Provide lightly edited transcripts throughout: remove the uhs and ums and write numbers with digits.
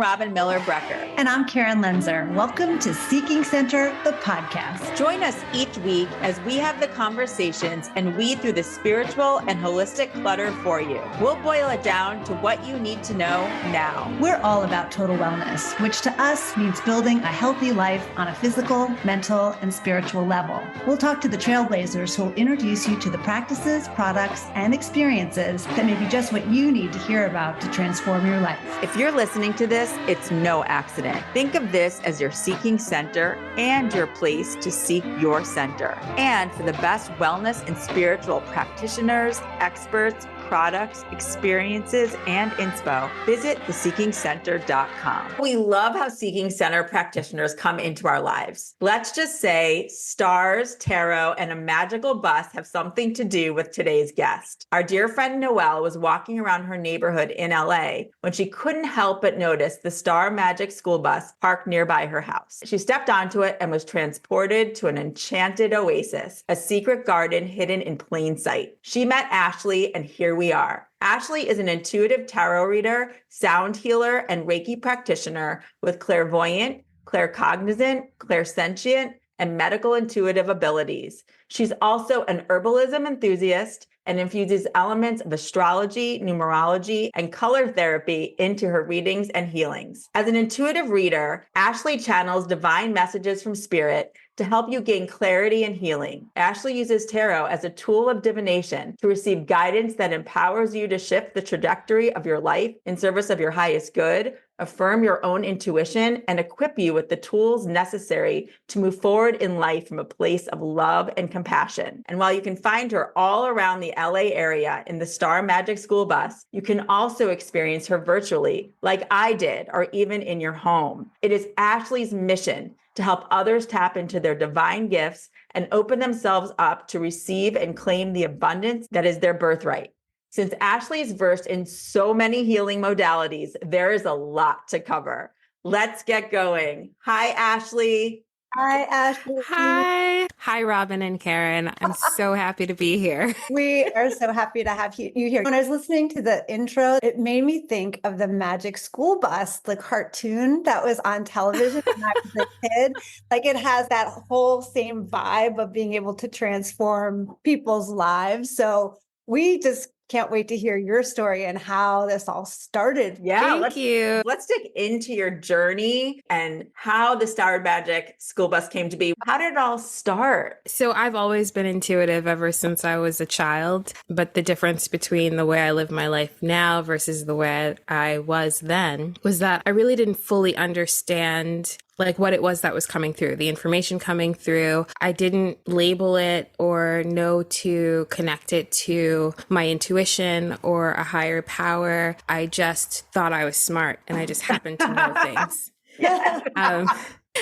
Robin Miller-Brecker. And I'm Karen Lenzer. Welcome to Seeking Center, the podcast. Join us each week as we have the conversations and weed through the spiritual and holistic clutter for you. We'll boil it down to what you need to know now. We're all about total wellness, which to us means building a healthy life on a physical, mental, and spiritual level. We'll talk to the trailblazers who will introduce you to the practices, products, and experiences that may be just what you need to hear about to transform your life. If you're listening to this, it's no accident. Think of this as your seeking center and your place to seek your center. And for the best wellness and spiritual practitioners, experts, products, experiences, and inspo, visit theseekingcenter.com. We love how Seeking Center practitioners come into our lives. Let's just say stars, tarot, and a magical bus have something to do with today's guest. Our dear friend Noelle was walking around her neighborhood in LA when she couldn't help but notice the Star Magic school bus parked nearby her house. She stepped onto it and was transported to an enchanted oasis, a secret garden hidden in plain sight. She met Ashli, and here we are. Ashli is an intuitive tarot reader, sound healer, and Reiki practitioner with clairvoyant, claircognizant, clairsentient, and medical intuitive abilities. She's also an herbalism enthusiast and infuses elements of astrology, numerology, and color therapy into her readings and healings. As an intuitive reader, Ashli channels divine messages from spirit to help you gain clarity and healing. Ashli uses tarot as a tool of divination to receive guidance that empowers you to shift the trajectory of your life in service of your highest good, affirm your own intuition, and equip you with the tools necessary to move forward in life from a place of love and compassion. And while you can find her all around the LA area in the Star Magic school bus, you can also experience her virtually, like I did, or even in your home. It is Ashli's mission to help others tap into their divine gifts and open themselves up to receive and claim the abundance that is their birthright. Since Ashli is versed in so many healing modalities, there is a lot to cover. Let's get going. Hi, Ashli. Hi, Ashli. Hi, Robin and Karen. I'm so happy to be here. We are so happy to have you here. When I was listening to the intro, it made me think of the Magic School Bus, the cartoon that was on television when I was a kid. Like it has that whole same vibe of being able to transform people's lives. So we just can't wait to hear your story and how this all started. Yeah, Thank you. Let's dig into your journey and how the Star Magic school bus came to be. How did it all start? So I've always been intuitive ever since I was a child, but the difference between the way I live my life now versus the way I was then was that I really didn't fully understand like what it was that was coming through, the information coming through. I didn't label it or know to connect it to my intuition or a higher power. I just thought I was smart and I just happened to know things.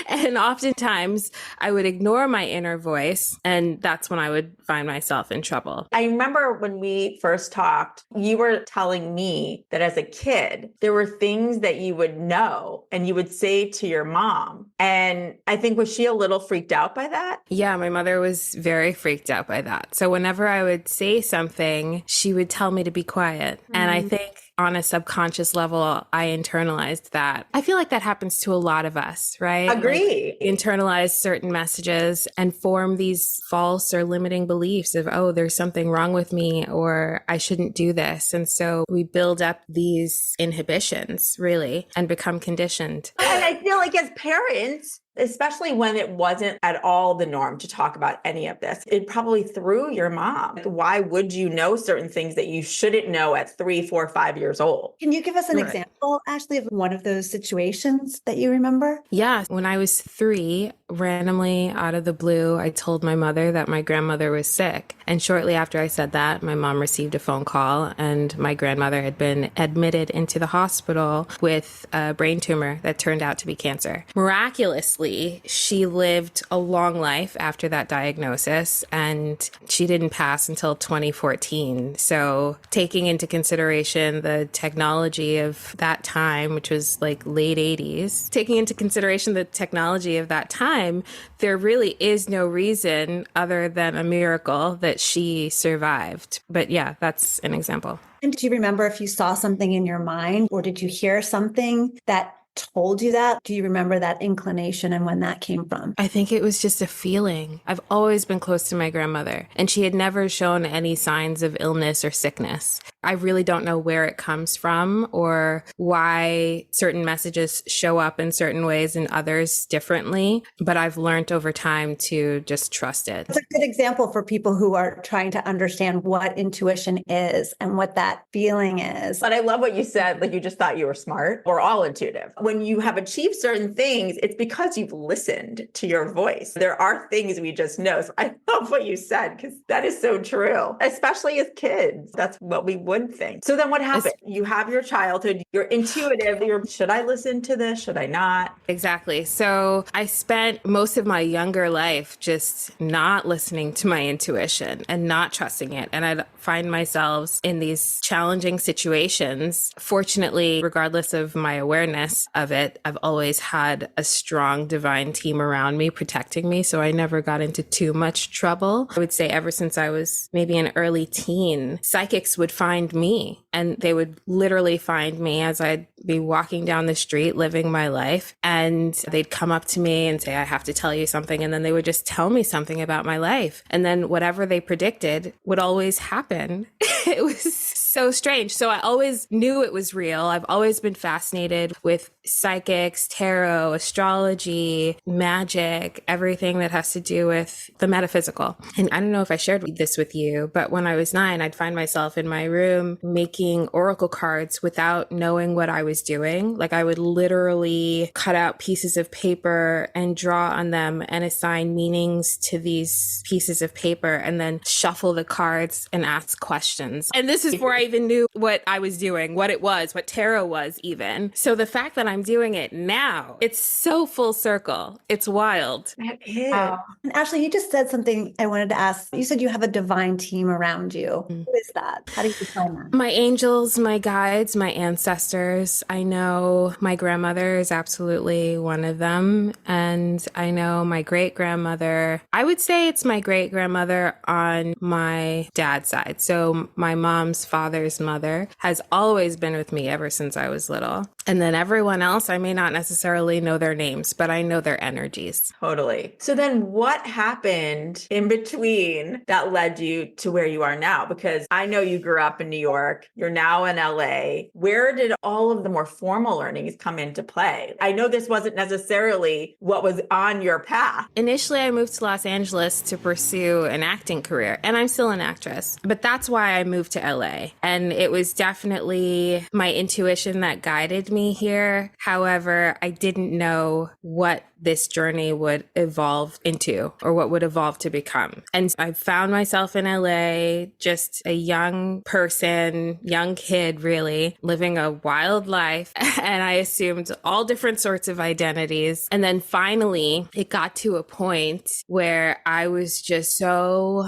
And oftentimes I would ignore my inner voice, and that's when I would find myself in trouble. I remember when we first talked, you were telling me that as a kid, there were things that you would know and you would say to your mom. And I think, was she a little freaked out by that? Yeah, my mother was very freaked out by that. So whenever I would say something, she would tell me to be quiet. And I think on a subconscious level, I internalized that. I feel like that happens to a lot of us, right? Agree. Like, internalize certain messages and form these false or limiting beliefs of, oh, there's something wrong with me or I shouldn't do this. And so we build up these inhibitions, really, and become conditioned. And I feel like as parents, especially when it wasn't at all the norm to talk about any of this, it probably threw your mom. Why would you know certain things that you shouldn't know at 3, 4, 5 years old? Can you give us an example, Ashli, of one of those situations that you remember? Yeah. When I was 3, randomly out of the blue, I told my mother that my grandmother was sick. And shortly after I said that, my mom received a phone call and my grandmother had been admitted into the hospital with a brain tumor that turned out to be cancer. Miraculously, she lived a long life after that diagnosis and she didn't pass until 2014. So taking into consideration the technology of that time, which was like late 80s, taking into consideration the technology of that time, there really is no reason other than a miracle that she survived. But yeah, that's an example. And do you remember if you saw something in your mind or did you hear something that told you that? Do you remember that inclination and when that came from? I think it was just a feeling. I've always been close to my grandmother, and she had never shown any signs of illness or sickness. I really don't know where it comes from or why certain messages show up in certain ways and others differently, but I've learned over time to just trust it. It's a good example for people who are trying to understand what intuition is and what that feeling is. But I love what you said, like you just thought you were smart. We're all intuitive. When you have achieved certain things, it's because you've listened to your voice. There are things we just know. So I love what you said, because that is so true, especially as kids. That's what we would think. So then what happened? You have your childhood, you're intuitive. Should I listen to this? Should I not? Exactly. So I spent most of my younger life just not listening to my intuition and not trusting it. And I'd find myself in these challenging situations. Fortunately, regardless of my awareness of it, I've always had a strong divine team around me protecting me. So I never got into too much trouble. I would say ever since I was maybe an early teen, psychics would find me, and they would literally find me as I'd be walking down the street living my life, and they'd come up to me and say, I have to tell you something. And then they would just tell me something about my life. And then whatever they predicted would always happen. It was so strange. So I always knew it was real. I've always been fascinated with psychics, tarot, astrology, magic, everything that has to do with the metaphysical. And I don't know if I shared this with you, but when I was 9, I'd find myself in my room making oracle cards without knowing what I was doing. Like I would literally cut out pieces of paper and draw on them and assign meanings to these pieces of paper and then shuffle the cards and ask questions. And this is before I even knew what I was doing, what it was, what tarot was even. So the fact that I'm doing it now, it's so full circle. It's wild. That is. Wow. And Ashli, you just said something I wanted to ask. You said you have a divine team around you. Who is that? How do you define that? My angels, my guides, my ancestors. I know my grandmother is absolutely one of them. And I know my great grandmother. I would say it's my great grandmother on my dad's side. So my mom's father's mother has always been with me ever since I was little. And then everyone else, I may not necessarily know their names, but I know their energies. Totally. So then what happened in between that led you to where you are now? Because I know you grew up in New York, you're now in LA. Where did all of the more formal learnings come into play? I know this wasn't necessarily what was on your path. Initially, I moved to Los Angeles to pursue an acting career, and I'm still an actress, but that's why I moved to LA. And it was definitely my intuition that guided me here. However, I didn't know what this journey would evolve into or what would evolve to become. And I found myself in LA, just a young person, young kid, really living a wild life. And I assumed all different sorts of identities. And then finally, it got to a point where I was just so...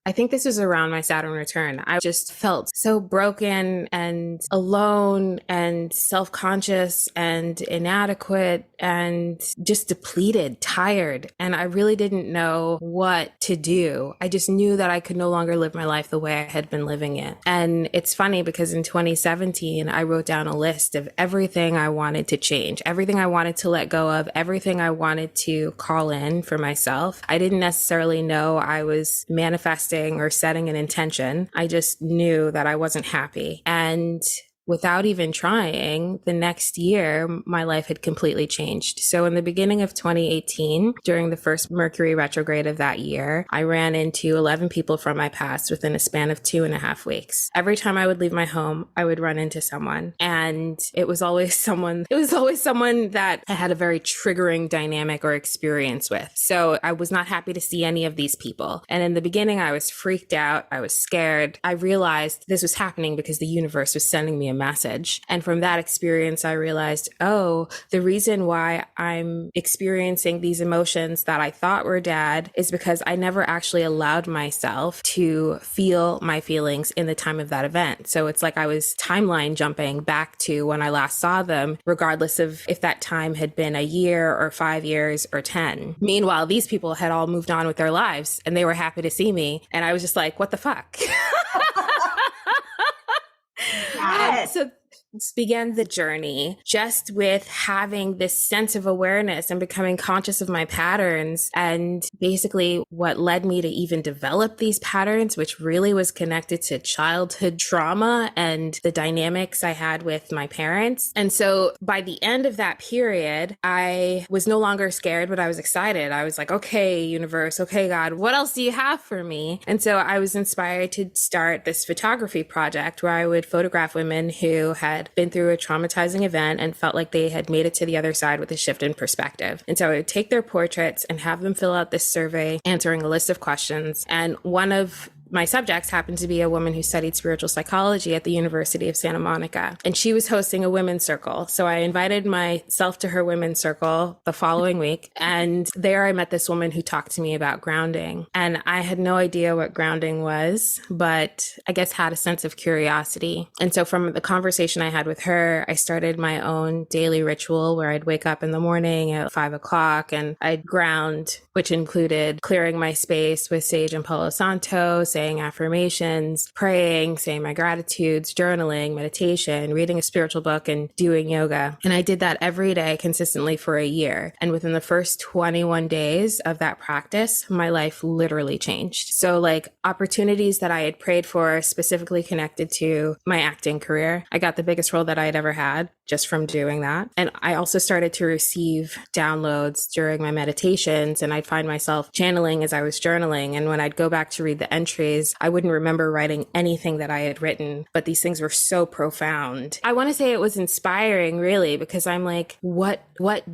I think this was around my Saturn return. I just felt so broken and alone and self-conscious and inadequate and just depleted, tired. And I really didn't know what to do. I just knew that I could no longer live my life the way I had been living it. And it's funny because in 2017, I wrote down a list of everything I wanted to change, everything I wanted to let go of, everything I wanted to call in for myself. I didn't necessarily know I was manifesting or setting an intention. I just knew that I wasn't happy. And without even trying, the next year, my life had completely changed. So in the beginning of 2018, during the first Mercury retrograde of that year, I ran into 11 people from my past within a span of 2.5 weeks. Every time I would leave my home, I would run into someone. And it was always someone that I had a very triggering dynamic or experience with. So I was not happy to see any of these people. And in the beginning, I was freaked out. I was scared. I realized this was happening because the universe was sending me a message. And from that experience, I realized, oh, the reason why I'm experiencing these emotions that I thought were dad is because I never actually allowed myself to feel my feelings in the time of that event. So it's like I was timeline jumping back to when I last saw them, regardless of if that time had been a year or 5 years or 10. Meanwhile, these people had all moved on with their lives and they were happy to see me. And I was just like, what the fuck? Yes. So began the journey just with having this sense of awareness and becoming conscious of my patterns. And basically what led me to even develop these patterns, which really was connected to childhood trauma and the dynamics I had with my parents. And so by the end of that period, I was no longer scared, but I was excited. I was like, okay, universe, okay, God, what else do you have for me? And so I was inspired to start this photography project where I would photograph women who had been through a traumatizing event and felt like they had made it to the other side with a shift in perspective. And so I would take their portraits and have them fill out this survey, answering a list of questions. And one of my subjects happened to be a woman who studied spiritual psychology at the University of Santa Monica, and she was hosting a women's circle. So I invited myself to her women's circle the following week, and there I met this woman who talked to me about grounding. And I had no idea what grounding was, but I guess had a sense of curiosity. And so from the conversation I had with her, I started my own daily ritual where I'd wake up in the morning at 5 o'clock and I'd ground, which included clearing my space with sage and Palo Santo, saying affirmations, praying, saying my gratitudes, journaling, meditation, reading a spiritual book, and doing yoga. And I did that every day consistently for a year. And within the first 21 days of that practice, my life literally changed. So like opportunities that I had prayed for specifically connected to my acting career, I got the biggest role that I had ever had just from doing that. And I also started to receive downloads during my meditations, and I'd find myself channeling as I was journaling. And when I'd go back to read the entries, I wouldn't remember writing anything that I had written, but these things were so profound. I want to say it was inspiring, really, because I'm like, what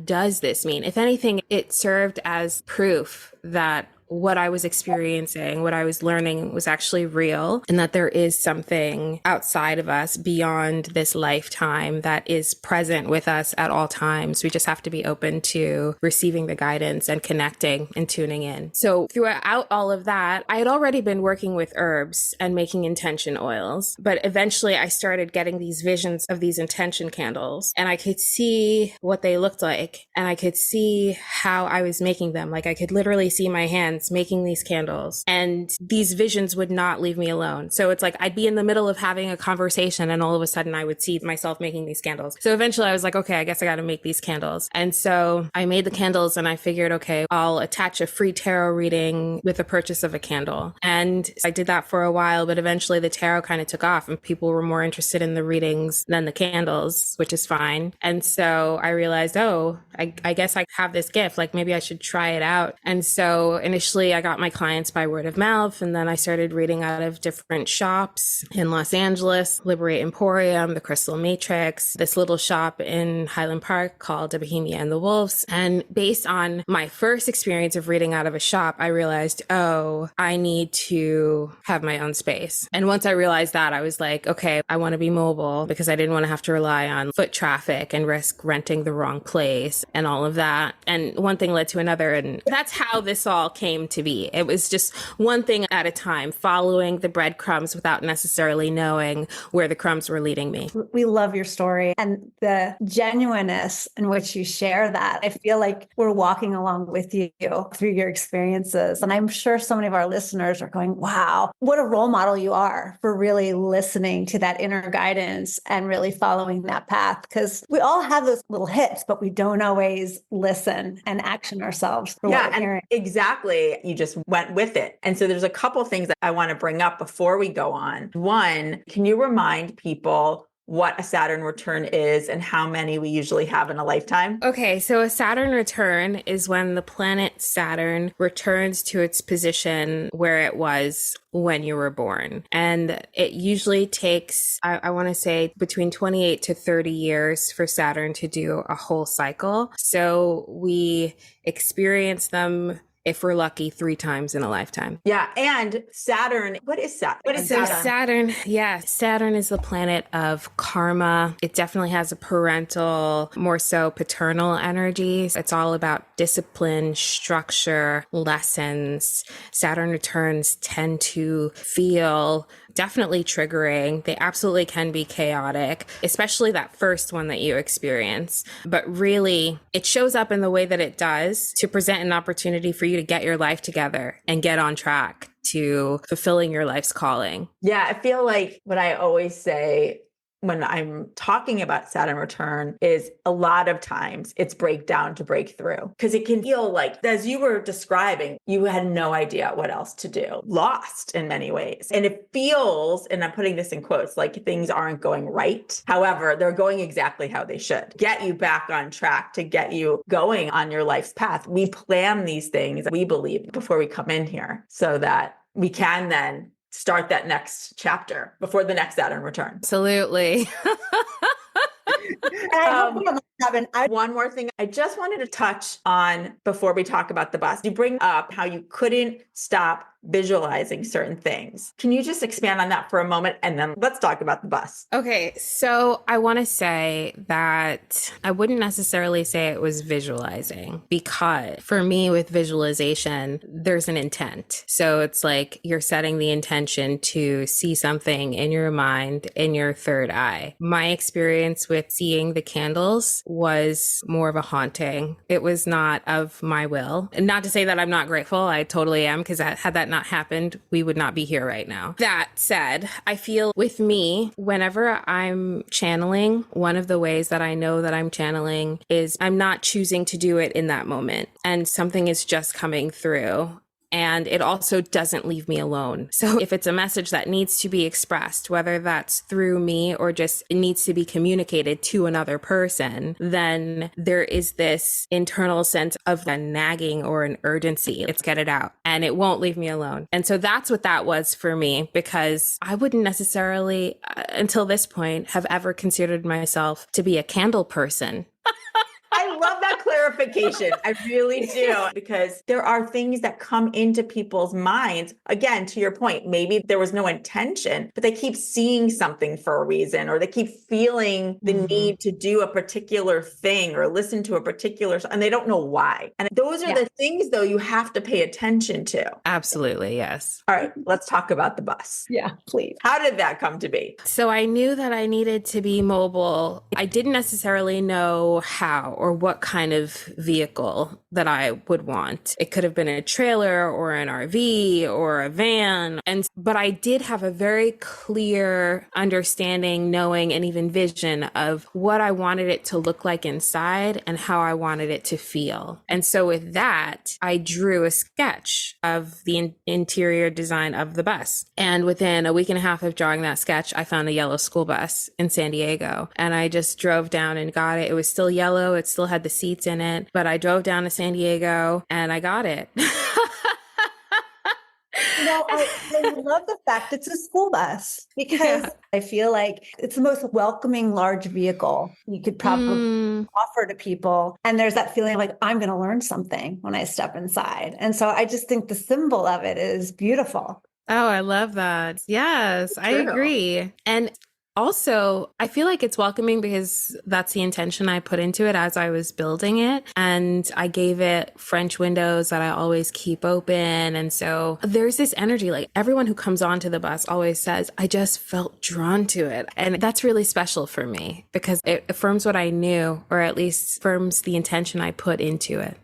does this mean? If anything, it served as proof that what I was experiencing, what I was learning was actually real, and that there is something outside of us beyond this lifetime that is present with us at all times. We just have to be open to receiving the guidance and connecting and tuning in. So throughout all of that, I had already been working with herbs and making intention oils, but eventually I started getting these visions of these intention candles, and I could see what they looked like, and I could see how I was making them. Like I could literally see my hands making these candles, and these visions would not leave me alone. So it's like I'd be in the middle of having a conversation and all of a sudden I would see myself making these candles. So eventually I was like, okay, I guess I got to make these candles. And so I made the candles, and I figured, okay, I'll attach a free tarot reading with the purchase of a candle. And I did that for a while, but eventually the tarot kind of took off and people were more interested in the readings than the candles, which is fine. And so I realized, I guess I have this gift, like maybe I should try it out. And so initially I got my clients by word of mouth, and then I started reading out of different shops in Los Angeles, Liberate Emporium, the Crystal Matrix, this little shop in Highland Park called The Bohemia and the Wolves. And based on my first experience of reading out of a shop, I realized, I need to have my own space. And once I realized that, I was like, okay, I want to be mobile because I didn't want to have to rely on foot traffic and risk renting the wrong place and all of that. And one thing led to another. And that's how this all came to be. It was just one thing at a time, following the breadcrumbs without necessarily knowing where the crumbs were leading me. We love your story and the genuineness in which you share that. I feel like we're walking along with you through your experiences. And I'm sure so many of our listeners are going, wow, what a role model you are for really listening to that inner guidance and really following that path. Because we all have those little hits, but we don't always listen and action ourselves for what we're hearing. Exactly. You just went with it. And so there's a couple things that I want to bring up before we go on. One, can you remind people what a Saturn return is and how many we usually have in a lifetime? Okay, so a Saturn return is when the planet Saturn returns to its position where it was when you were born. And it usually takes, I want to say, between 28 to 30 years for Saturn to do a whole cycle. So we experience them, if we're lucky, 3 times in a lifetime. Yeah. And Saturn, what is Saturn? What is Saturn? Saturn is the planet of karma. It definitely has a parental, more so paternal energy. It's all about discipline, structure, lessons. Saturn returns tend to feel definitely triggering. They absolutely can be chaotic, especially that first one that you experience. But really, it shows up in the way that it does to present an opportunity for you to get your life together and get on track to fulfilling your life's calling. Yeah, I feel like what I always say when I'm talking about Saturn return is a lot of times it's breakdown to break through, because it can feel like, as you were describing, you had no idea what else to do, lost in many ways. And it feels, and I'm putting this in quotes, like things aren't going right. However, they're going exactly how they should get you back on track, to get you going on your life's path. We plan these things, we believe, before we come in here so that we can then start that next chapter before the next Saturn return. Absolutely. One more thing I just wanted to touch on before we talk about the bus. You bring up how you couldn't stop visualizing certain things. Can you just expand on that for a moment? And then let's talk about the bus. Okay. So I want to say that I wouldn't necessarily say it was visualizing, because for me with visualization, there's an intent. So it's like you're setting the intention to see something in your mind, in your third eye. My experience with seeing the candles was more of a haunting. It was not of my will. And not to say that I'm not grateful. I totally am, because had that not happened, we would not be here right now. That said, I feel with me, whenever I'm channeling, one of the ways that I know that I'm channeling is I'm not choosing to do it in that moment, and something is just coming through. And it also doesn't leave me alone. So if it's a message that needs to be expressed, whether that's through me or just it needs to be communicated to another person, then there is this internal sense of a nagging or an urgency. Let's get it out. And it won't leave me alone. And so that's what that was for me, because I wouldn't necessarily, until this point, have ever considered myself to be a candle person. I love that clarification. I really do, because there are things that come into people's minds. Again, to your point, maybe there was no intention, but they keep seeing something for a reason, or they keep feeling the need to do a particular thing or listen to a particular, and they don't know why. And those are the things, though, you have to pay attention to. Absolutely. Yes. All right, let's talk about the bus. Yeah, please. How did that come to be? So I knew that I needed to be mobile. I didn't necessarily know how or what kind of vehicle that I would want. It could have been a trailer or an RV or a van. But I did have a very clear understanding, knowing, and even vision of what I wanted it to look like inside and how I wanted it to feel. And so with that, I drew a sketch of the interior design of the bus. And within a week and a half of drawing that sketch, I found a yellow school bus in San Diego. And I just drove down and got it. It was still yellow. It still had the seats in it, but I drove down to San Diego and I got it. I love the fact it's a school bus, because I feel like it's the most welcoming large vehicle you could probably offer to people. And there's that feeling like I'm going to learn something when I step inside. And so I just think the symbol of it is beautiful. Oh, I love that. Yes, I agree. And also, I feel like it's welcoming because that's the intention I put into it as I was building it. And I gave it French windows that I always keep open. And so there's this energy, like everyone who comes onto the bus always says, I just felt drawn to it. And that's really special for me because it affirms what I knew, or at least affirms the intention I put into it.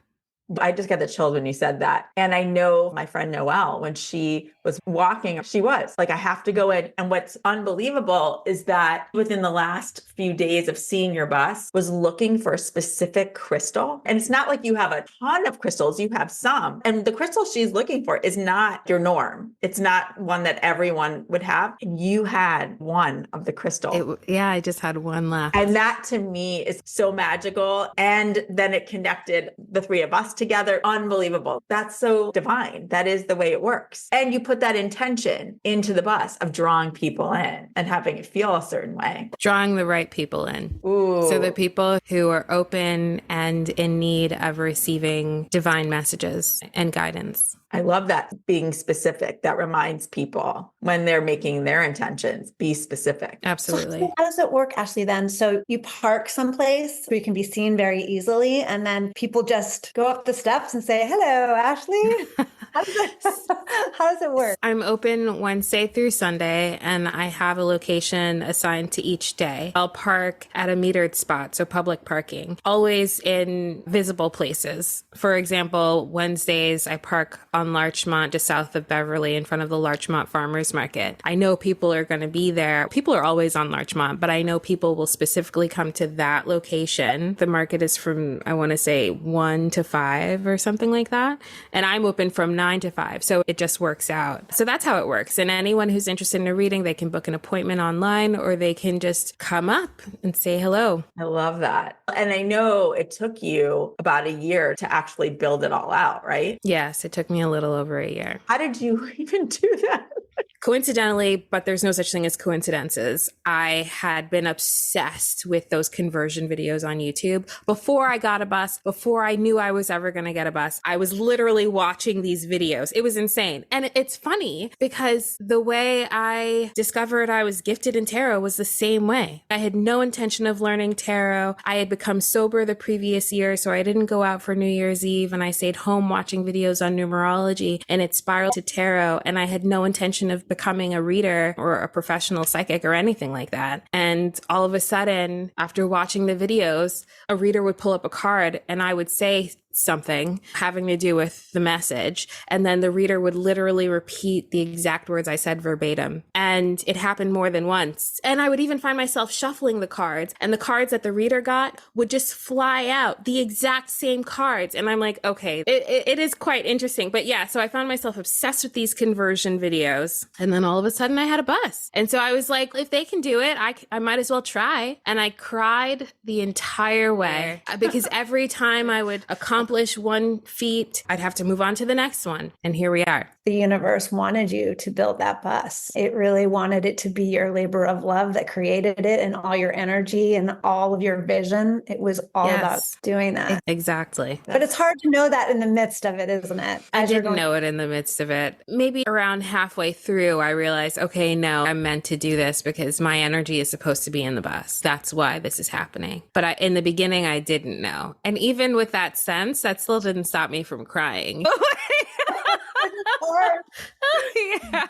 I just got the chills when you said that. And I know my friend Noelle, when she was walking, she was like, I have to go in. And what's unbelievable is that within the last few days of seeing your bus, was looking for a specific crystal. And it's not like you have a ton of crystals, you have some. And the crystal she's looking for is not your norm. It's not one that everyone would have. And you had one of the crystal. I just had one left. And that to me is so magical. And then it connected the three of us together. Unbelievable. That's so divine. That is the way it works. And you put that intention into the bus of drawing people in and having it feel a certain way. Drawing the right people in. Ooh. So the people who are open and in need of receiving divine messages and guidance. I love that, being specific. That reminds people when they're making their intentions, be specific. Absolutely. So how does it work, Ashli, then? So you park someplace where you can be seen very easily, and then people just go up the steps and say, hello, Ashli. How does it work? I'm open Wednesday through Sunday, and I have a location assigned to each day. I'll park at a metered spot, so public parking, always in visible places. For example, Wednesdays, I park on Larchmont, just south of Beverly, in front of the Larchmont Farmers Market. I know people are going to be there. People are always on Larchmont, but I know people will specifically come to that location. The market is from, I want to say, 1 to 5 or something like that. And I'm open from 9 to 5. So it just works out. So that's how it works. And anyone who's interested in a reading, they can book an appointment online, or they can just come up and say hello. I love that. And I know it took you about a year to actually build it all out, right? Yes, it took me a little over a year. How did you even do that? Coincidentally, but there's no such thing as coincidences, I had been obsessed with those conversion videos on YouTube. Before I got a bus, before I knew I was ever going to get a bus, I was literally watching these videos. It was insane. And it's funny because the way I discovered I was gifted in tarot was the same way. I had no intention of learning tarot. I had become sober the previous year, so I didn't go out for New Year's Eve, and I stayed home watching videos on numerology, and it spiraled to tarot. And I had no intention of becoming a reader or a professional psychic or anything like that. And all of a sudden, after watching the videos, a reader would pull up a card and I would say something having to do with the message. And then the reader would literally repeat the exact words I said verbatim. And it happened more than once. And I would even find myself shuffling the cards, and the cards that the reader got would just fly out, the exact same cards. And I'm like, okay, it is quite interesting. But yeah, so I found myself obsessed with these conversion videos. And then all of a sudden I had a bus. And so I was like, if they can do it, I might as well try. And I cried the entire way because every time I would accomplish one feat, I'd have to move on to the next one. And here we are. The universe wanted you to build that bus. It really wanted it to be your labor of love that created it, and all your energy and all of your vision. It was all about doing that. Exactly. But it's hard to know that in the midst of it, isn't it? I didn't know it in the midst of it. Maybe around halfway through, I realized, okay, no, I'm meant to do this because my energy is supposed to be in the bus. That's why this is happening. But in the beginning, I didn't know. And even with that sense, that still didn't stop me from crying. Yeah.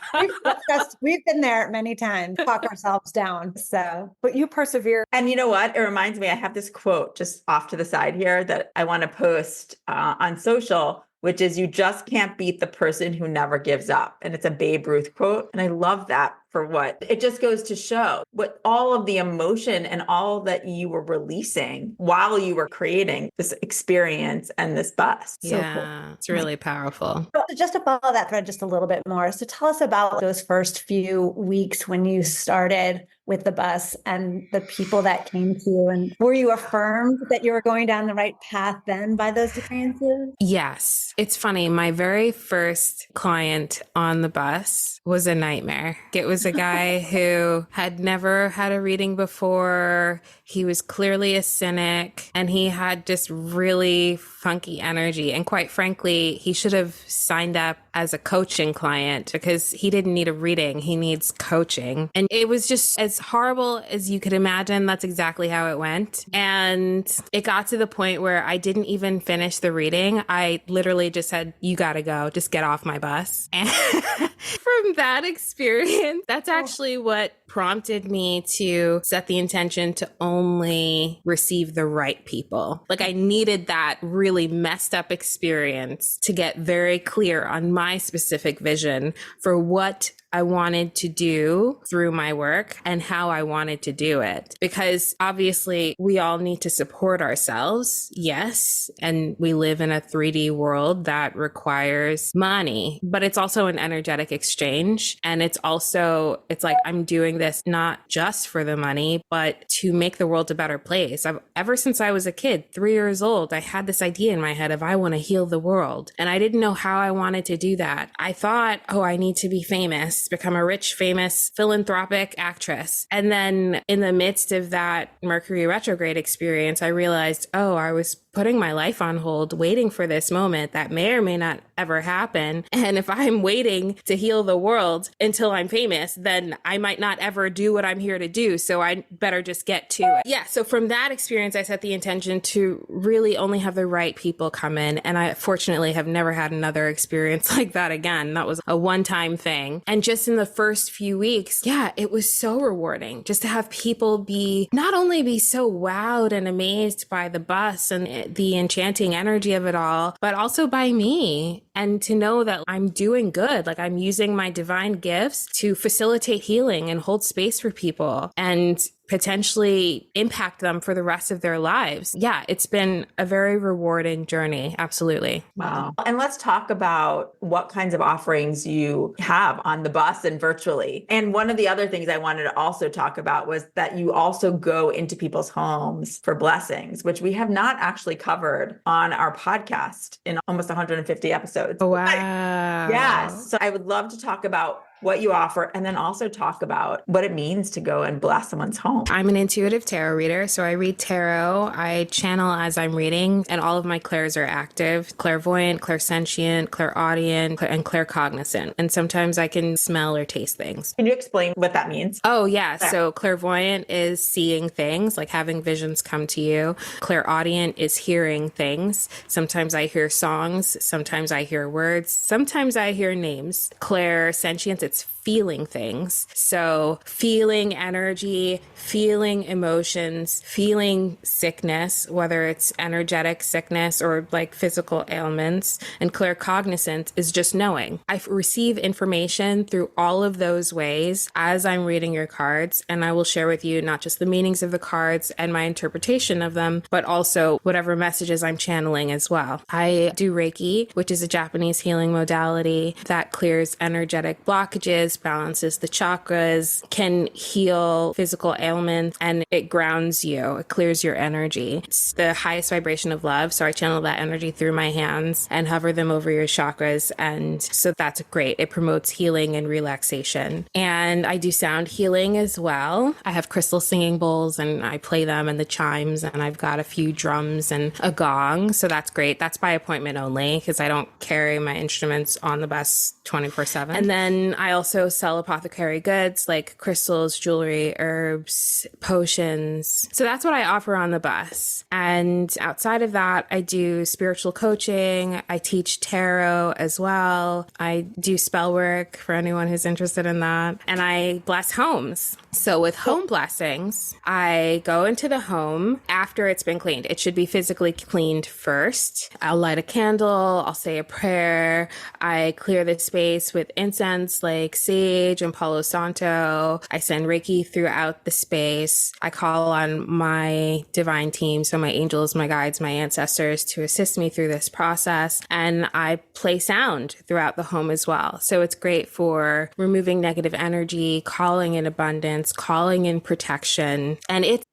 We've been there many times, talk ourselves down. So, but you persevere. And you know what? It reminds me, I have this quote just off to the side here that I want to post on social, which is, you just can't beat the person who never gives up. And it's a Babe Ruth quote. And I love that for what it just goes to show what all of the emotion and all that you were releasing while you were creating this experience and this bus. Yeah, so cool. It's really powerful. So just to follow that thread just a little bit more. So tell us about those first few weeks when you started with the bus and the people that came to you. And were you affirmed that you were going down the right path then by those experiences? Yes. It's funny. My very first client on the bus was a nightmare. It was a guy who had never had a reading before. He was clearly a cynic, and he had just really funky energy. And quite frankly, he should have signed up as a coaching client because he didn't need a reading. He needs coaching. And it was just as horrible as you could imagine. That's exactly how it went. And it got to the point where I didn't even finish the reading. I literally just said, you got to go, just get off my bus. And from that experience, that's actually what prompted me to set the intention to only receive the right people. Like, I needed that really messed up experience to get very clear on my specific vision for what I wanted to do through my work and how I wanted to do it. Because obviously we all need to support ourselves. Yes. And we live in a 3D world that requires money, but it's also an energetic exchange. And it's like, I'm doing this not just for the money, but to make the world a better place. Ever since I was a kid, 3 years old, I had this idea in my head of, I want to heal the world. And I didn't know how I wanted to do that. I thought, I need to be famous, become a rich, famous, philanthropic actress. And then in the midst of that Mercury retrograde experience, I realized, I was putting my life on hold, waiting for this moment that may or may not ever happen. And if I'm waiting to heal the world until I'm famous, then I might not ever do what I'm here to do. So I better just get to it. Yeah. So from that experience, I set the intention to really only have the right people come in. And I fortunately have never had another experience like that again. That was a one-time thing. And just in the first few weeks, yeah, it was so rewarding just to have people not only be so wowed and amazed by the bus and the enchanting energy of it all, but also by me. And to know that I'm doing good, like I'm using my divine gifts to facilitate healing and hold space for people and potentially impact them for the rest of their lives. Yeah, it's been a very rewarding journey. Absolutely. Wow. And let's talk about what kinds of offerings you have on the bus and virtually. And one of the other things I wanted to also talk about was that you also go into people's homes for blessings, which we have not actually covered on our podcast in almost 150 episodes. Wow. Yes. So I would love to talk about what you offer, and then also talk about what it means to go and bless someone's home. I'm an intuitive tarot reader, so I read tarot, I channel as I'm reading, and all of my clairs are active: clairvoyant, clairsentient, clairaudient, and claircognizant. And sometimes I can smell or taste things. Can you explain what that means? Oh, yeah. So clairvoyant is seeing things, like having visions come to you. Clairaudient is hearing things. Sometimes I hear songs. Sometimes I hear words. Sometimes I hear names. Clairsentient, it's feeling things. So feeling energy, feeling emotions, feeling sickness, whether it's energetic sickness or like physical ailments. And claircognizant is just knowing. I receive information through all of those ways as I'm reading your cards. And I will share with you not just the meanings of the cards and my interpretation of them, but also whatever messages I'm channeling as well. I do Reiki, which is a Japanese healing modality that clears energetic blockages, balances the chakras, can heal physical ailments, and it grounds you. It clears your energy. It's the highest vibration of love. So I channel that energy through my hands and hover them over your chakras. And so that's great. It promotes healing and relaxation. And I do sound healing as well. I have crystal singing bowls and I play them and the chimes, and I've got a few drums and a gong. So that's great. That's by appointment only because I don't carry my instruments on the bus 24/7. And then I also sell apothecary goods like crystals, jewelry, herbs, potions. So that's what I offer on the bus. And outside of that, I do spiritual coaching. I teach tarot as well. I do spell work for anyone who's interested in that. And I bless homes. So with home blessings, I go into the home after it's been cleaned. It should be physically cleaned first. I'll light a candle. I'll say a prayer. I clear the space with incense like sage and Palo Santo. I send Reiki throughout the space. I call on my divine team, so my angels, my guides, my ancestors, to assist me through this process. And I play sound throughout the home as well. So it's great for removing negative energy, calling in abundance, calling in protection. And it's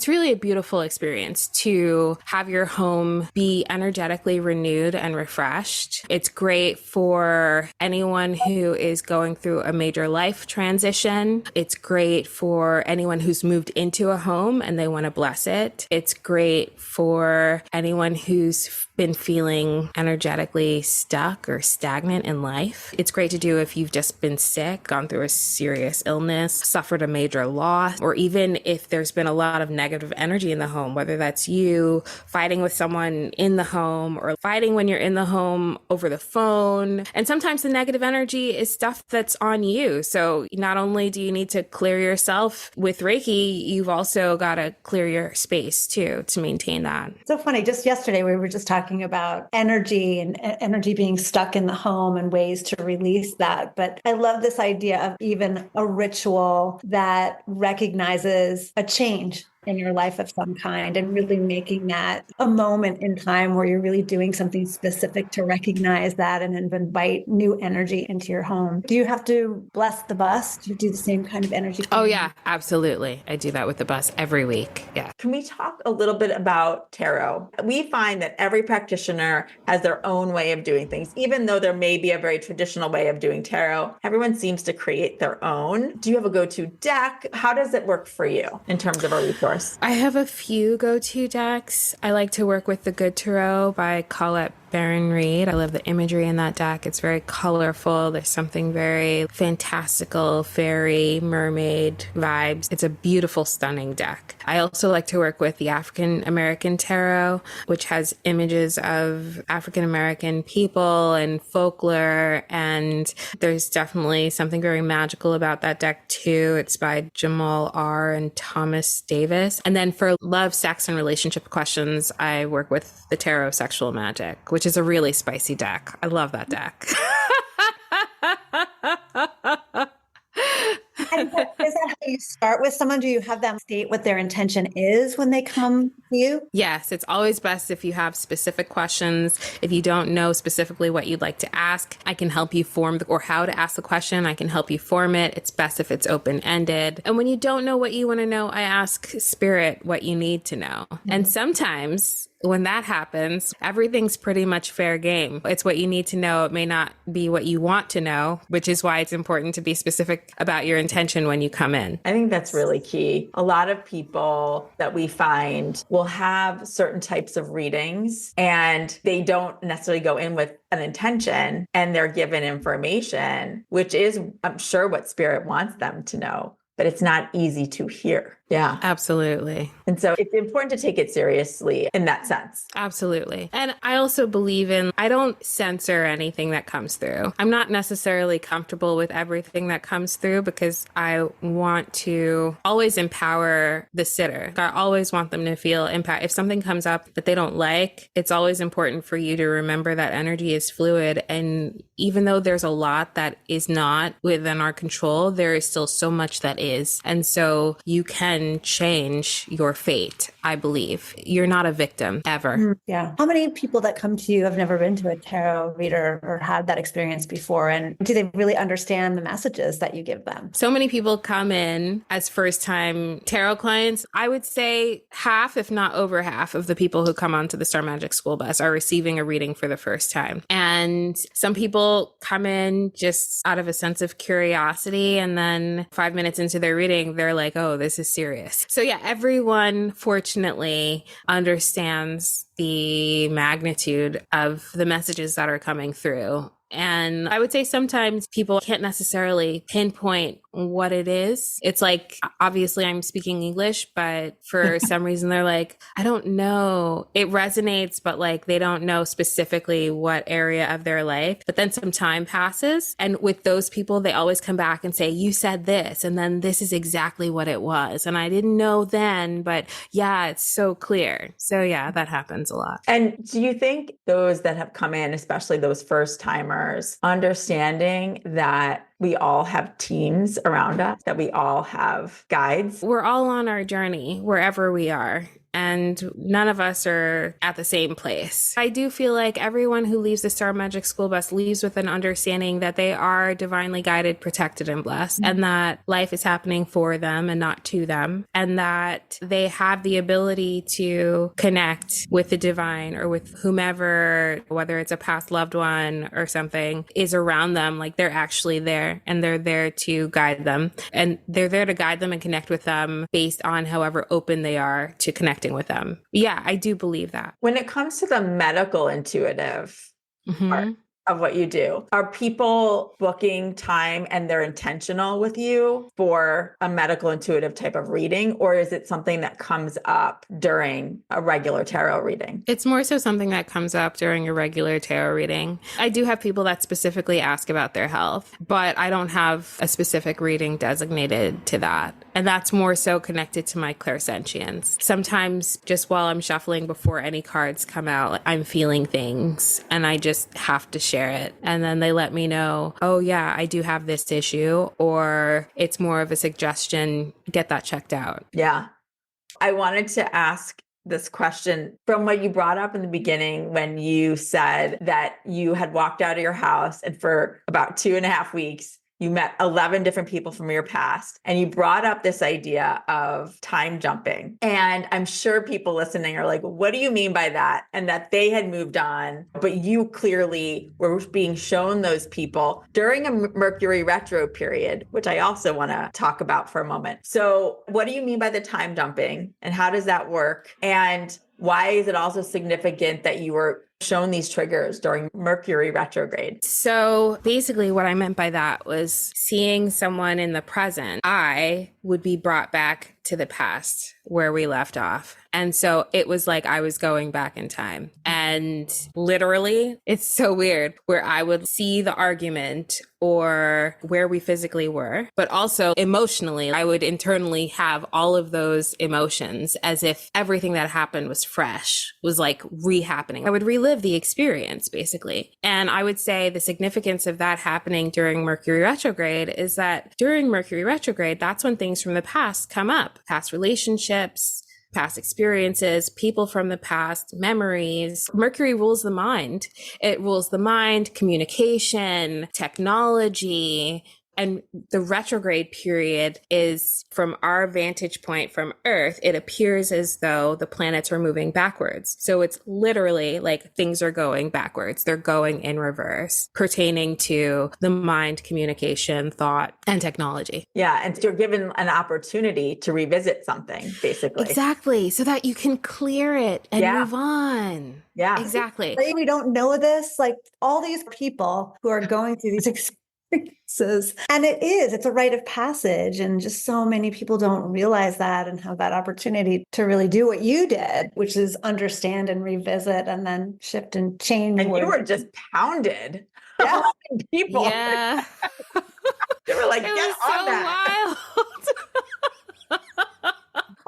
really a beautiful experience to have your home be energetically renewed and refreshed. It's great for anyone who is going through a major life transition. It's great for anyone who's moved into a home and they want to bless it. It's great for anyone who's been feeling energetically stuck or stagnant in life. It's great to do if you've just been sick, gone through a serious illness, suffered a major loss, or even if there's been a lot of negative energy in the home, whether that's you fighting with someone in the home or fighting when you're in the home over the phone. And sometimes the negative energy is stuff that's on you. So not only do you need to clear yourself with Reiki, you've also got to clear your space too to maintain that. So funny. Just yesterday, we were just talking about energy and energy being stuck in the home and ways to release that. But I love this idea of even a ritual that recognizes a change in your life of some kind and really making that a moment in time where you're really doing something specific to recognize that and then invite new energy into your home. Do you have to bless the bus? Do you do the same kind of energy? Oh, yeah, absolutely. I do that with the bus every week. Yeah. Can we talk a little bit about tarot? We find that every practitioner has their own way of doing things. Even though there may be a very traditional way of doing tarot, everyone seems to create their own. Do you have a go-to deck? How does it work for you in terms of a resource? course? I have a few go-to decks. I like to work with the Good Tarot by Colette Baron Reed. I love the imagery in that deck. It's very colorful. There's something very fantastical, fairy, mermaid vibes. It's a beautiful, stunning deck. I also like to work with the African American Tarot, which has images of African American people and folklore. And there's definitely something very magical about that deck too. It's by Jamal R. and Thomas Davis. And then for love, sex, and relationship questions, I work with the Tarot of Sexual Magic, which is a really spicy deck. I love that deck. And is that how you start with someone? Do you have them state what their intention is when they come to you? Yes, it's always best if you have specific questions. If you don't know specifically what you'd like to ask, I can help you form or how to ask the question. I can help you form it. It's best if it's open-ended. And when you don't know what you want to know, I ask spirit what you need to know. Mm-hmm. And sometimes when that happens, everything's pretty much fair game. It's what you need to know. It may not be what you want to know, which is why it's important to be specific about your intention when you come in. I think that's really key. A lot of people that we find will have certain types of readings and they don't necessarily go in with an intention and they're given information, which is, I'm sure, what spirit wants them to know, but it's not easy to hear. Yeah, absolutely. And so it's important to take it seriously in that sense. Absolutely. And I also believe I don't censor anything that comes through. I'm not necessarily comfortable with everything that comes through because I want to always empower the sitter. I always want them to feel impact. If something comes up that they don't like, it's always important for you to remember that energy is fluid. And even though there's a lot that is not within our control, there is still so much that is. And so you can change your fate, I believe. You're not a victim ever. Yeah. How many people that come to you have never been to a tarot reader or had that experience before? And do they really understand the messages that you give them? So many people come in as first-time tarot clients. I would say half, if not over half, of the people who come onto the Star Magic School Bus are receiving a reading for the first time. And some people come in just out of a sense of curiosity. And then 5 minutes into their reading, they're like, oh, this is serious. So yeah, everyone fortunately understands the magnitude of the messages that are coming through. And I would say sometimes people can't necessarily pinpoint what it is. It's like, obviously I'm speaking English, but for some reason they're like, I don't know. It resonates, but like they don't know specifically what area of their life. But then some time passes. And with those people, they always come back and say, you said this, and then this is exactly what it was. And I didn't know then, but yeah, it's so clear. So yeah, that happens a lot. And do you think those that have come in, especially those first timers, understanding that we all have teams around us, that we all have guides? We're all on our journey wherever we are. And none of us are at the same place. I do feel like everyone who leaves the Star Magic School Bus leaves with an understanding that they are divinely guided, protected, and blessed, and that life is happening for them and not to them, and that they have the ability to connect with the divine or with whomever, whether it's a past loved one or something, is around them. Like they're actually there and they're there to guide them. And they're there to guide them and connect with them based on however open they are to connecting with them. Yeah, I do believe that. When it comes to the medical intuitive part of what you do, are people booking time and they're intentional with you for a medical intuitive type of reading, or is it something that comes up during a regular tarot reading? It's more so something that comes up during a regular tarot reading. I do have people that specifically ask about their health, but I don't have a specific reading designated to that. And that's more so connected to my clairsentience. Sometimes just while I'm shuffling before any cards come out, I'm feeling things and I just have to share it. And then they let me know, oh yeah, I do have this issue, or it's more of a suggestion, get that checked out. Yeah. I wanted to ask this question from what you brought up in the beginning when you said that you had walked out of your house and for about 2.5 weeks, You met 11 different people from your past, and you brought up this idea of time jumping. And I'm sure people listening are like, what do you mean by that? And that they had moved on, but you clearly were being shown those people during a Mercury retro period, which I also want to talk about for a moment. So what do you mean by the time jumping, and how does that work? And why is it also significant that you were shown these triggers during Mercury retrograde? So basically what I meant by that was seeing someone in the present, I would be brought back to the past where we left off. And so it was like I was going back in time. And literally, it's so weird, where I would see the argument or where we physically were, but also emotionally, I would internally have all of those emotions as if everything that happened was fresh, was like re-happening. I would relive the experience, basically. And I would say the significance of that happening during Mercury retrograde is that during Mercury retrograde, that's when things from the past come up, past relationships, past experiences, people from the past, memories. Mercury rules the mind. It rules the mind, communication, technology. And the retrograde period is, from our vantage point from Earth, it appears as though the planets are moving backwards. So it's literally like things are going backwards. They're going in reverse, pertaining to the mind, communication, thought, and technology. Yeah. And you're given an opportunity to revisit something, basically. Exactly. So that you can clear it and move on. Yeah. Exactly. We don't know this, like all these people who are going through these experiences. And it's a rite of passage. And just so many people don't realize that and have that opportunity to really do what you did, which is understand and revisit and then shift and change. And you were just pounded. Yeah. People. Yeah. They were like, It get was on so that. wild.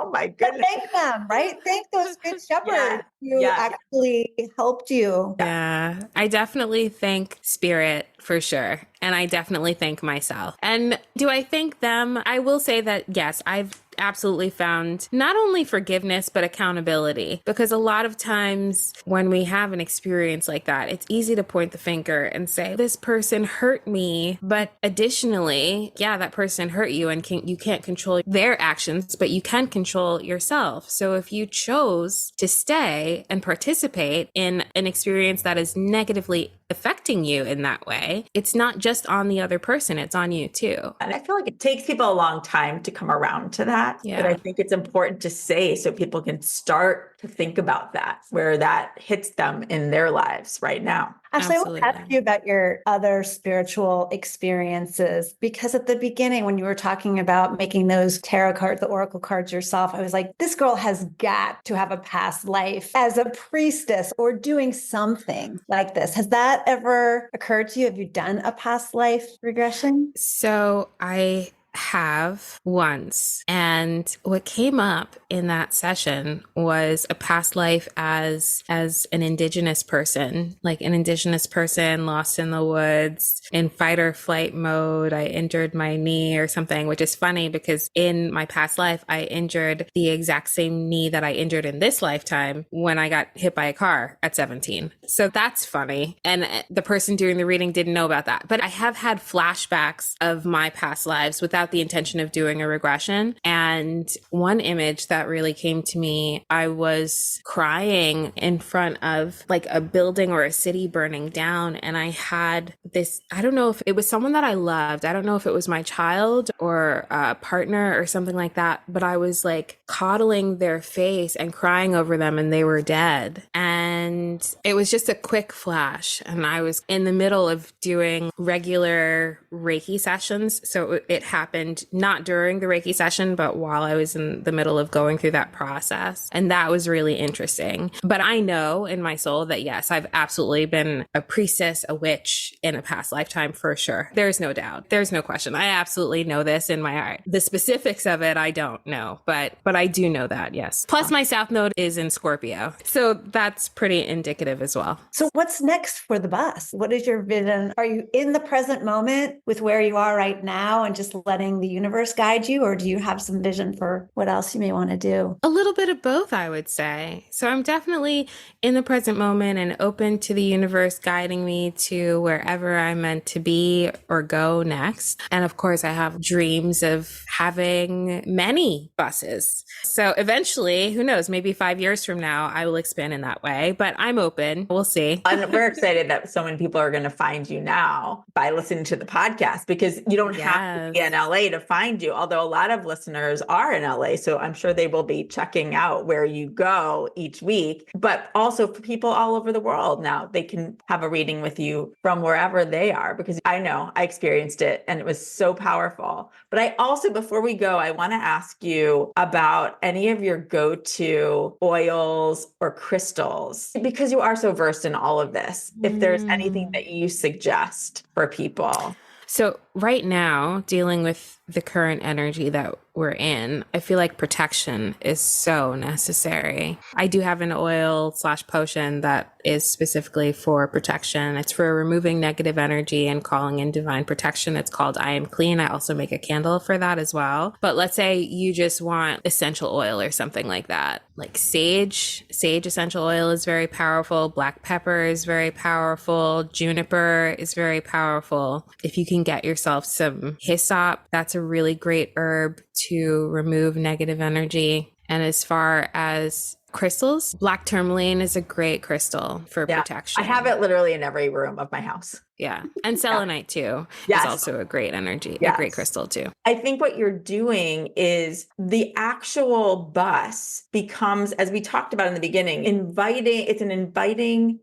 Oh my But goodness. thank them, right? Thank those good shepherds who Yeah. actually helped you. Yeah, I definitely thank Spirit for sure. And I definitely thank myself. And do I thank them? I will say that, yes, I've absolutely found not only forgiveness, but accountability. Because a lot of times when we have an experience like that, it's easy to point the finger and say, this person hurt me. But additionally, yeah, that person hurt you and you can't control their actions, but you can control yourself. So if you chose to stay and participate in an experience that is negatively affecting you in that way, it's not just on the other person, it's on you too. And I feel like it takes people a long time to come around to that. Yeah. But I think it's important to say so people can start to think about that, where that hits them in their lives right now. Actually, I want to ask you about your other spiritual experiences, because at the beginning, when you were talking about making those tarot cards, the oracle cards yourself, I was like, this girl has got to have a past life as a priestess or doing something like this. Has that ever occurred to you? Have you done a past life regression? So I have once, and what came up in that session was a past life as an indigenous person, like an indigenous person lost in the woods in fight or flight mode. I injured my knee or something, which is funny because in my past life I injured the exact same knee that I injured in this lifetime when I got hit by a car at 17. So that's funny, and the person doing the reading didn't know about that. But I have had flashbacks of my past lives without the intention of doing a regression. And one image that really came to me, I was crying in front of like a building or a city burning down. And I had this, I don't know if it was someone that I loved. I don't know if it was my child or a partner or something like that, but I was like coddling their face and crying over them, and they were dead. And it was just a quick flash. And I was in the middle of doing regular Reiki sessions. So it happened not during the Reiki session, but while I was in the middle of going through that process. And that was really interesting. But I know in my soul that yes, I've absolutely been a priestess, a witch in a past lifetime for sure. There's no doubt. There's no question. I absolutely know this in my heart. The specifics of it, I don't know, but I do know that, yes. Plus my South Node is in Scorpio. So that's pretty pretty indicative as well. So what's next for the bus? What is your vision? Are you in the present moment with where you are right now and just letting the universe guide you? Or do you have some vision for what else you may want to do? A little bit of both, I would say. So I'm definitely in the present moment and open to the universe guiding me to wherever I'm meant to be or go next. And of course, I have dreams of having many buses. So eventually, who knows, maybe 5 years from now, I will expand in that way, but I'm open. We'll see. And we're excited that so many people are going to find you now by listening to the podcast, because you don't have to be in LA to find you. Although a lot of listeners are in LA. So I'm sure they will be checking out where you go each week, but also for people all over the world now, they can have a reading with you from wherever they are, because I know I experienced it and it was so powerful. But I also, before we go, I want to ask you about any of your go-to oils or crystals, because you are so versed in all of this. If there's anything that you suggest for people. So right now, dealing with the current energy that we're in, I feel like protection is so necessary. I do have an oil/potion that is specifically for protection. It's for removing negative energy and calling in divine protection. It's called I Am Clean. I also make a candle for that as well. But let's say you just want essential oil or something like that. Like sage essential oil is very powerful. Black pepper is very powerful. Juniper is very powerful. If you can get yourself some hyssop, that's a really great herb to remove negative energy. And as far as crystals, black tourmaline is a great crystal for protection. I have it literally in every room of my house. Yeah. And selenite too is also a great energy, a great crystal too. I think what you're doing is the actual bus becomes, as we talked about in the beginning, it's an inviting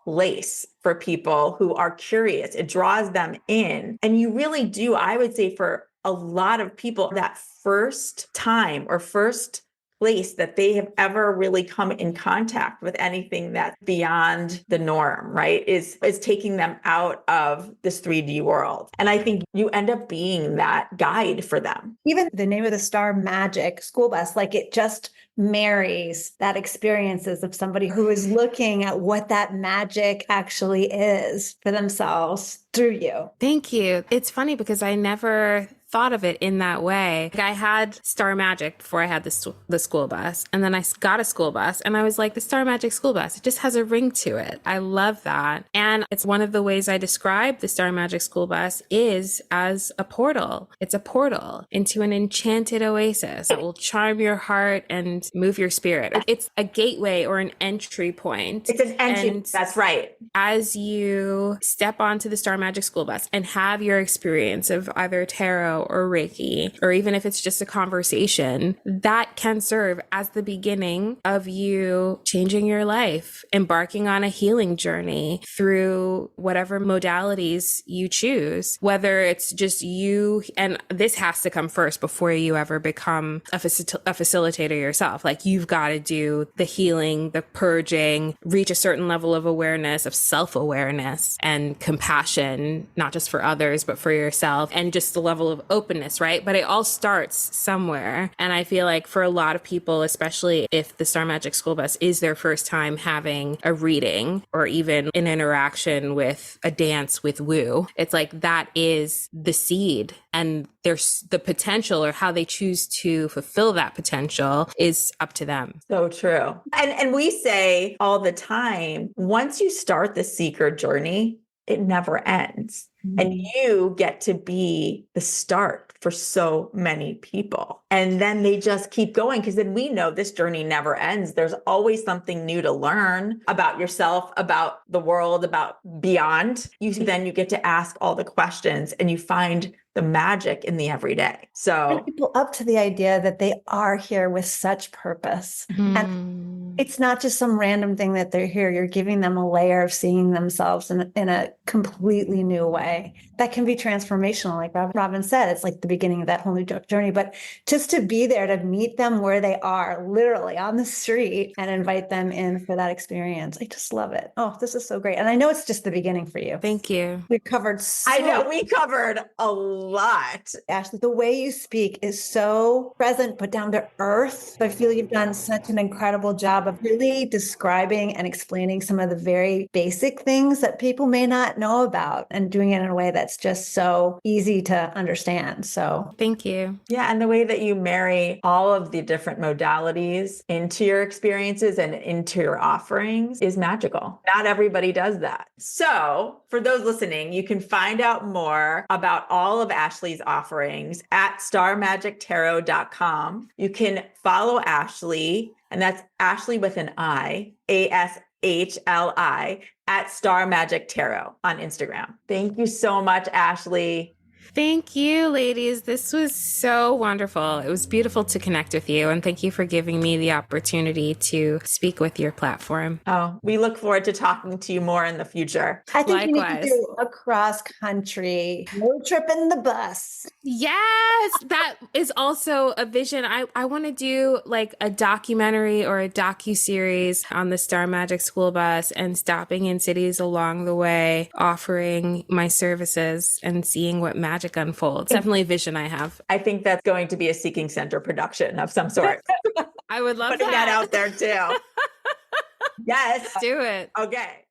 place for people who are curious. It draws them in. And you really do, I would say, for a lot of people, that first time or first place that they have ever really come in contact with anything that's beyond the norm, right, is taking them out of this 3D world. And I think you end up being that guide for them. Even the name of the Star Magic School Bus, like it just marries that experiences of somebody who is looking at what that magic actually is for themselves through you. Thank you. It's funny because I never thought of it in that way. Like I had Star Magic before I had the school bus, and then I got a school bus and I was like, the Star Magic school bus, it just has a ring to it. I love that. And it's one of the ways I describe the Star Magic school bus is as a portal. It's a portal into an enchanted oasis that will charm your heart and move your spirit. It's a gateway or an entry point. It's an entry. That's right. As you step onto the Star Magic school bus and have your experience of either tarot or Reiki, or even if it's just a conversation, that can serve as the beginning of you changing your life, embarking on a healing journey through whatever modalities you choose, whether it's just you, and this has to come first before you ever become a facilitator yourself. Like you've got to do the healing, the purging, reach a certain level of awareness, of self-awareness and compassion, not just for others, but for yourself, and just the level of openness, right? But it all starts somewhere. And I feel like for a lot of people, especially if the Star Magic school bus is their first time having a reading or even an interaction with a dance with woo, it's like that is the seed. And there's the potential, or how they choose to fulfill that potential is up to them. So true. And we say all the time, once you start the seeker journey, it never ends. And you get to be the start for so many people. And then they just keep going, because then we know this journey never ends. There's always something new to learn about yourself, about the world, about beyond. Then you get to ask all the questions and you find the magic in the everyday. So people up to the idea that they are here with such purpose. And it's not just some random thing that they're here. You're giving them a layer of seeing themselves in a completely new way that can be transformational. Like Robin said, it's like the beginning of that whole new journey. But just to be there, to meet them where they are, literally on the street, and invite them in for that experience. I just love it. Oh, this is so great. And I know it's just the beginning for you. Thank you. We covered I know we covered a lot. Ashli, the way you speak is so present, but down to earth. I feel you've done such an incredible job of really describing and explaining some of the very basic things that people may not know about and doing it in a way that's just so easy to understand. So Thank you. Yeah, and the way that you marry all of the different modalities into your experiences and into your offerings is magical. Not everybody does that. So, for those listening, you can find out more about all of Ashli's offerings at starmagictarot.com. You can follow Ashli, and that's Ashli with an I, ASHLI, at Star Magic Tarot on Instagram. Thank you so much, Ashli. Thank you, ladies. This was so wonderful. It was beautiful to connect with you. And thank you for giving me the opportunity to speak with your platform. Oh, we look forward to talking to you more in the future. I think you need to Likewise. do a cross country road trip in the bus. Yes, that is also a vision. I want to do like a documentary or a docu-series on the Star Magic School Bus and stopping in cities along the way, offering my services and seeing what magic unfolds. Definitely a vision I have. I think that's going to be a Seeking Center production of some sort. I would love Putting that out there too. Yes. Do it. Okay.